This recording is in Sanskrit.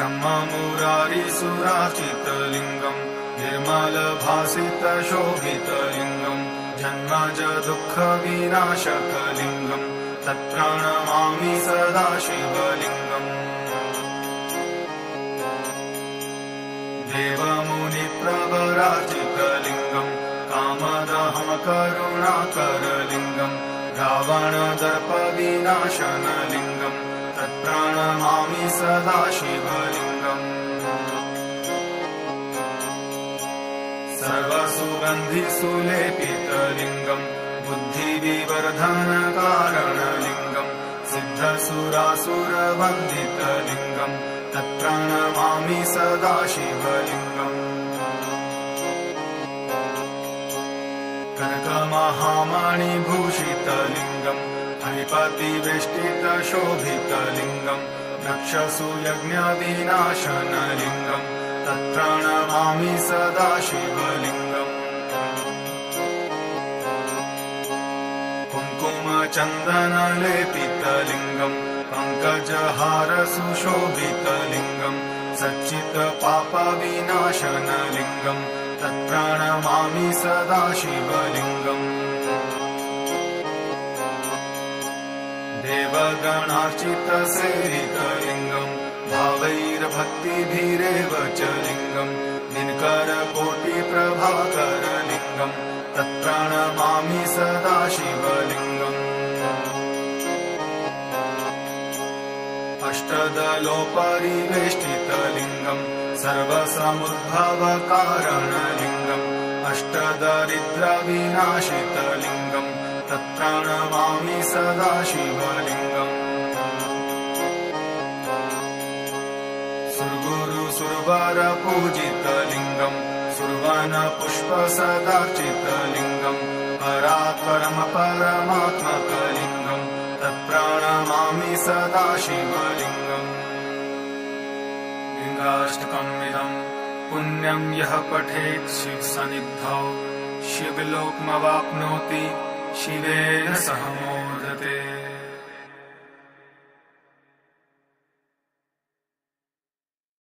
ब्रह्ममुरारिसुराचितलिङ्गम् निर्मलभासितशोभितलिङ्गम् जन्मज दुःखविनाशकलिङ्गम् तत्प्रणमामि सदा शिवलिङ्गम् देवमुनिप्रवराजितलिङ्गम् कामदहं करुणाकरलिङ्गम् रावणदर्पविनाशनलिङ्गम् तत्प्रणमामि सदा शिवलिङ्गम् सर्वसुगन्धिसुलेपितलिङ्गम् बुद्धिविवर्धनकारणलिङ्गम् सिद्धसुरासुरवन्दितलिङ्गम् तत्प्रणमामि सदा शिवलिङ्गम् कनकमहामणिभूषितलिङ्गम् फणिपतिवेष्टितशोभितलिङ्गम् दक्षसूयज्ञविनाशनलिङ्गम् तत्प्रणमामि सदा शिवलिङ्गम् कुङ्कुमचन्दनलेपितलिङ्गम् पङ्कजहारसुशोभितलिङ्गम् सच्चित्पापविनाशनलिङ्गम् तत्प्रणमामि सदा शिवलिङ्गम् देवगणार्चितसेवितलिङ्गम् भावैर्भक्तिभिरेव च लिङ्गम् दिनकरकोटिप्रभाकरलिङ्गम् तत्प्रणमामि सदा शिवलिङ्गम् अष्टदलोपरिवेष्टितलिङ्गम् सर्वसमुद्भवकारणलिङ्गम् अष्टदरिद्रविनाशितलिङ्गम् तत्प्रणमामि सदा शिवलिङ्गम् सुरगुरुसुरवरपूजितलिङ्गम् सुरवनपुष्पसदार्चितलिङ्गम् परात्परम परमात्मकलिङ्गम् तत्प्रणमामि सदा शिवलिङ्गम् लिङ्गाष्टकमिदम् पुण्यम् यः पठेत् शिवसन्निधौ शिवलोकमवाप्नोति शिवेन सह मोदते।